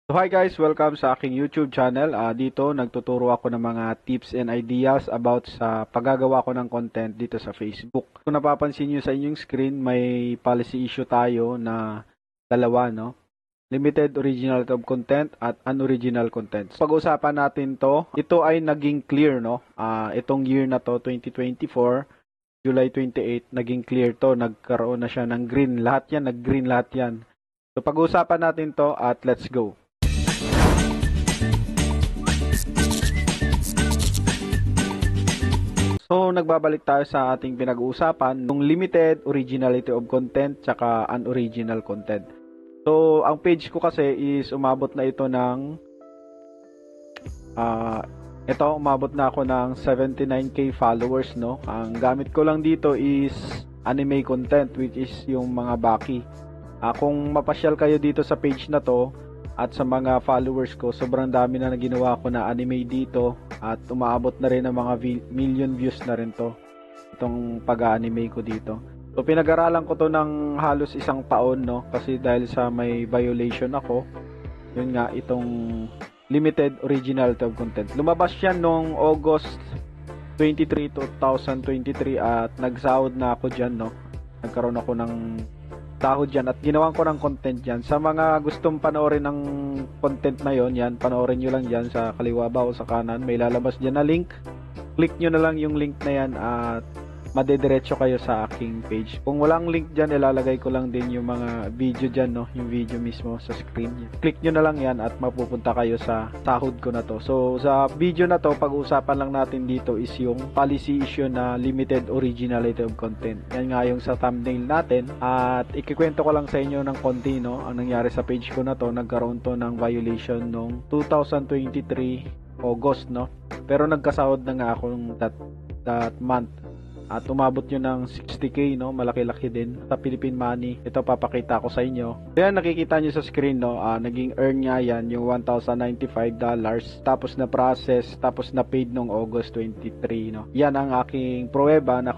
So hi guys, welcome sa aking YouTube channel. Dito nagtuturo ako ng mga tips and ideas about sa paggagawa ko ng content dito sa Facebook. Kung napapansin nyo sa inyong screen, may policy issue tayo na dalawa, no? Limited originality of content at unoriginal content. Pag-usapan natin to, ito ay naging clear, no? Itong year na to, 2024, July 28, naging clear to. Nagkaroon na siya ng green. Lahat yan, nag-green lahat yan. So pag-usapan natin to at let's go. So, nagbabalik tayo sa ating pinag-uusapan, yung limited originality of content tsaka unoriginal content. So, ang page ko kasi is umabot na ito ng umabot na ako ng 79k followers, no? Ang gamit ko lang dito is anime content, which is yung mga baki. Kung mapasyal kayo dito sa page na to, at sa mga followers ko, sobrang dami na ginawa ko na anime dito at umaabot na rin ng mga million views na rin to itong pag-anime ko dito. So pinag-aralan ko to ng halos isang taon, no, kasi dahil sa may violation ako, yun nga, itong limited originality of content. Lumabas yan noong August 23, 2023 at nagsahod na ako dyan, no. Nagkaroon ako ng sahod dyan at ginawan ko ng content dyan. Sa mga gustong panoorin ng content na yon, yan, panoorin nyo lang dyan sa kaliwa ba o sa kanan. May lalabas dyan na link. Click nyo na lang yung link na yan at madediretso kayo sa aking page. Kung walang link dyan, ilalagay ko lang din yung mga video dyan, no? Yung video mismo sa screen. Click nyo na lang yan at mapupunta kayo sa sahod ko na to. So, sa video na to, pag-uusapan lang natin dito is yung policy issue na limited originality of content. Yan nga yung sa thumbnail natin. At ikikwento ko lang sa inyo ng konti, no? Ang nangyari sa page ko na to, nagkaroon to ng violation noong 2023 August, no? Pero nagkasahod na nga ako that month. At umabot yun ng 60k, no? Malaki-laki din sa Philippine money. Ito papakita ko sa inyo. Yan nakikita nyo sa screen, no? Naging earn nga yan yung $1,095. Tapos na process, tapos na paid nung August 23, no? Yan ang aking pruweba na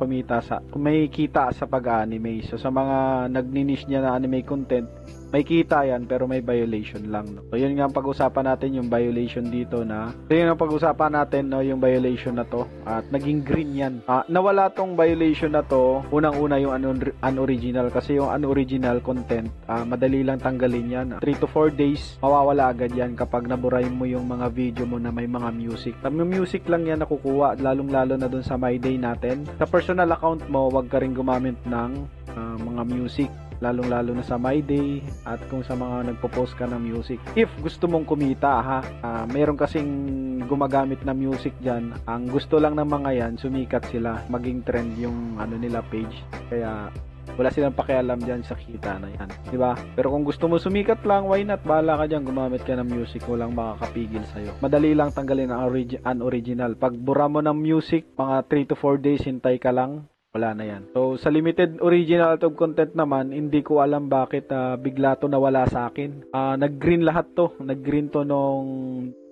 may kita sa pag-anime. So sa mga nagninish niya na anime content, may kita yan pero may violation lang, no? So yun nga ang pag-usapan natin, yung violation dito na. So yun ang pag-usapan natin, no? Yung violation na to. At naging green yan. Nawala tong violation na to. Unang-una yung unoriginal kasi yung unoriginal content, madali lang tanggalin yan. 3 to 4 days mawawala agad yan kapag naburay mo yung mga video mo na may mga music. Yung music lang yan nakukuha, lalong-lalo na dun sa My Day natin. Sa personal account mo, wag ka rin gumamit ng mga music, lalong-lalo na sa My Day at kung sa mga nagpo-post ka ng music. If gusto mong kumita, mayroon kasing gumagamit na music dyan. Ang gusto lang ng mga yan, sumikat sila, maging trend yung nila page. Kaya wala silang pakialam dyan sa kita na yan, diba? Pero kung gusto mo sumikat lang, why not? Bahala ka dyan, gumamit ka ng music, walang makakapigil sa'yo. Madali lang tanggalin ang unoriginal. Pag bura mo ng music, mga 3 to 4 days, hintay ka lang, wala na yan. So, sa limited originality of content naman, hindi ko alam bakit bigla to nawala sa akin. Nag-green lahat to. Nag-green to nung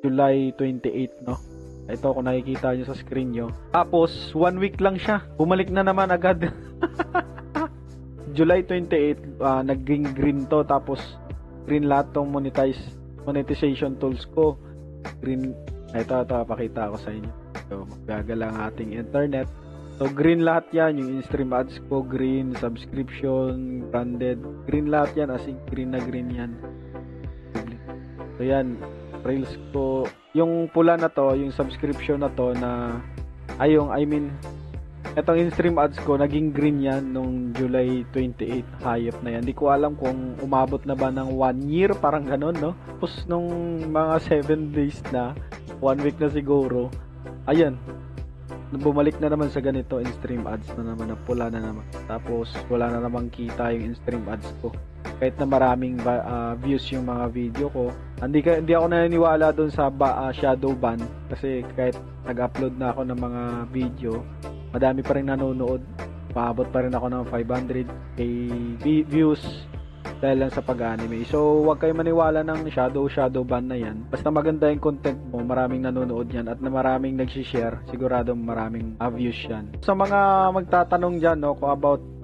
July 28, no? Ito, kung nakikita nyo sa screen nyo. Tapos, 1 week lang siya. Bumalik na naman agad. July 28, naging green to. Tapos, green lahat tong monetization tools ko. Green. Ito, pakita ko sa inyo. So, magagal ang ating internet. So, green lahat yan. Yung in-stream ads ko, green. Subscription, branded. Green lahat yan. As in, green na green yan. So, yan. Reels ko. Yung pula na to, yung subscription na to na, etong in-stream ads ko, naging green yan nung July 28. Hayop na yan. Di ko alam kung umabot na ba ng 1 year. Parang ganun, no? Tapos, nung mga 7 days na, 1 week na siguro, ayan, bumalik na naman sa ganito, in-stream ads na naman, na pula na naman. Tapos wala na namang kita yung in-stream ads ko. Kahit na maraming views yung mga video ko, hindi ako naniniwala doon sa shadow ban kasi kahit nag-upload na ako ng mga video, madami pa rin nanonood. Maabot pa rin ako ng 500k views dahil lang sa pag-anime. So, huwag kayo maniwala ng shadow ban na yan. Basta maganda yung content mo, maraming nanonood yan at na maraming nagsishare, sigurado maraming views yan. Sa mga magtatanong dyan, no, kung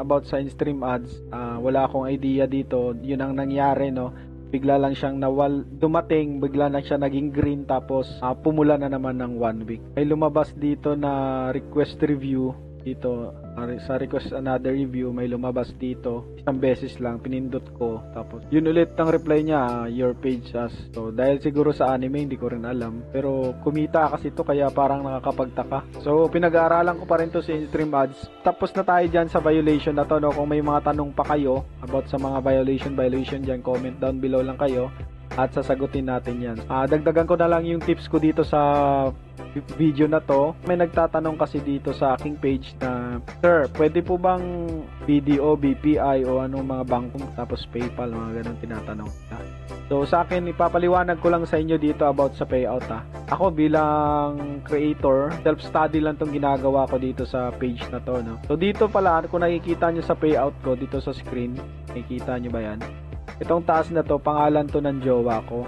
about sa in-stream ads, wala akong idea dito. Yun ang nangyari, no. bigla lang siyang dumating, bigla lang siya naging green, tapos pumula na naman ng 1 week. Ay lumabas dito na request review dito, sa request another review, may lumabas dito isang beses lang, pinindot ko, tapos yun ulit ang reply niya, your page has. So dahil siguro sa anime, hindi ko rin alam, pero kumita kasi to, kaya parang nakakapagtaka. So pinag-aaralan ko pa rin to sa in-stream ads. Tapos na tayo dyan sa violation na to, no? Kung may mga tanong pa kayo about sa mga violation dyan, comment down below lang kayo at sasagutin natin yan. Dagdagan ko na lang yung tips ko dito sa video na to. May nagtatanong kasi dito sa aking page na, sir, pwede po bang BDO, BPI o anong mga bangko, tapos PayPal, mga ganun tinatanong. So sa akin, ipapaliwanag ko lang sa inyo dito about sa payout. Ako bilang creator, self-study lang tong ginagawa ko dito sa page na to, no? So dito pala, kung nakikita nyo sa payout ko dito sa screen, nakikita nyo ba yan? Itong taas na to, pangalan to ng jowa ko,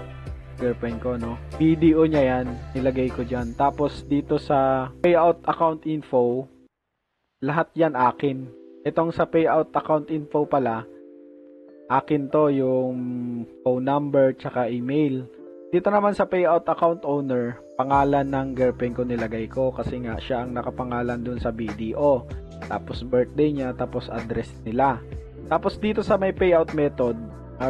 girlfriend ko, no? BDO niya yan, nilagay ko dyan. Tapos dito sa payout account info, lahat yan akin. Itong sa payout account info pala, akin to, yung phone number tsaka email. Dito naman sa payout account owner, pangalan ng girlfriend ko nilagay ko kasi nga siya ang nakapangalan dun sa BDO. Tapos birthday niya, tapos address nila. Tapos dito sa may payout method,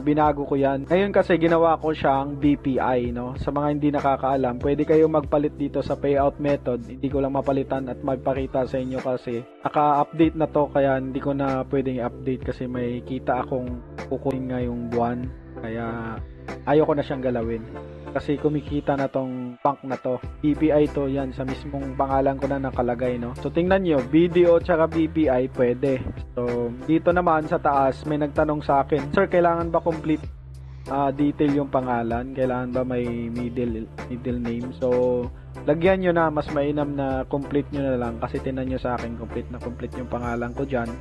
binago ko yan. Ngayon kasi ginawa ko siyang BPI, no? Sa mga hindi nakakaalam, pwede kayo magpalit dito sa payout method. Hindi ko lang mapalitan at magpakita sa inyo kasi naka-update na to, kaya hindi ko na pwedeng i-update kasi may kita akong kukunin ngayong buwan. Kaya ayoko na siyang galawin kasi kumikita na tong bank na to. BPI to, yan sa mismong pangalan ko na nakalagay, no? So tingnan nyo, BDO tsaka BPI pwede. So dito naman sa taas may nagtanong sa akin, sir, kailangan ba complete detail yung pangalan? Kailangan ba may middle name? So lagyan nyo na, mas mainam na complete nyo na lang kasi tinan nyo sa akin, complete yung pangalan ko dyan,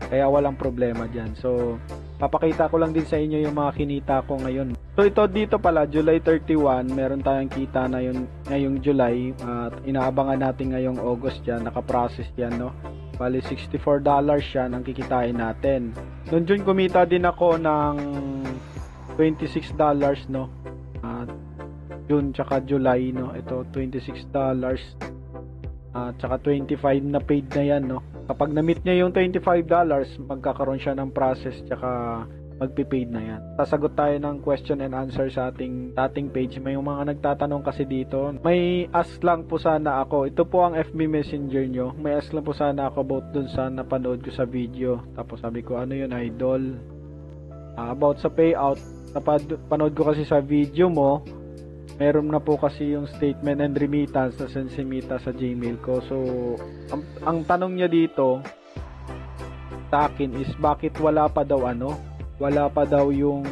kaya walang problema dyan. So papakita ko lang din sa inyo yung mga kinita ko ngayon. So ito dito pala, July 31, meron tayong kita na yun ngayong July at inaabangan natin ngayong August yan, nakaprocess yan, no? Bali $64 yan ang kikitain natin. Noon June kumita din ako ng $26, no? June tsaka July, no? Ito $26 tsaka 25 na paid na yan, no? Kapag na-meet niya yung $25, magkakaroon siya ng process tsaka magpipaid na yan. Sasagot tayo ng question and answer sa ating page. May yung mga nagtatanong kasi dito. May ask lang po sana ako. Ito po ang FB Messenger nyo. May ask lang po sana ako about dun sa napanood ko sa video. Tapos sabi ko, ano yun, idol? About sa payout. Napanood ko kasi sa video mo, meron na po kasi yung statement and remittance na sensimita sa Gmail ko. So, ang tanong niya dito sa akin is, bakit wala pa daw yung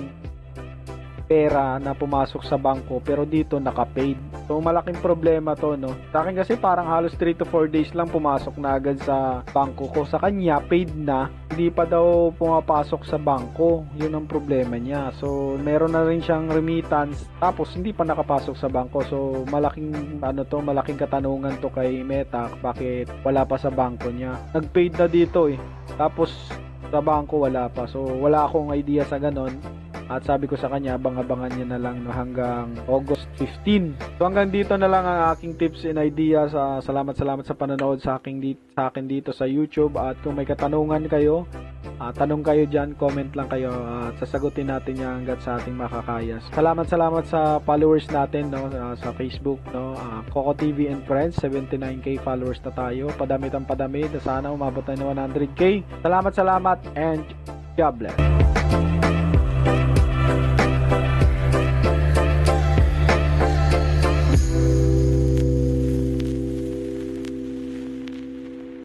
pera na pumasok sa bangko pero dito naka-paid. So malaking problema to, no? Sa akin kasi parang halos 3 to 4 days lang pumasok na agad sa bangko ko. Sa kanya paid na, hindi pa daw pumapasok sa bangko. Yun ang problema niya. So meron na rin siyang remittance tapos hindi pa nakapasok sa bangko. So malaking malaking katanungan to kay Meta, bakit wala pa sa bangko niya. Nag-paid na dito tapos sa bangko wala pa. So wala akong idea sa ganon. At sabi ko sa kanya, abang-abangan niya na lang hanggang August 15. So hanggang dito na lang ang aking tips and ideas. Salamat sa panonood sa akin dito sa YouTube. At kung may katanungan kayo, tanong kayo dyan, comment lang kayo at sasagutin natin yan hanggat sa ating makakaya. Salamat sa followers natin, no, sa Facebook, no, Coco TV and Friends. 79k followers na tayo. Padami na sana umabot na ng 100k. Salamat and God bless.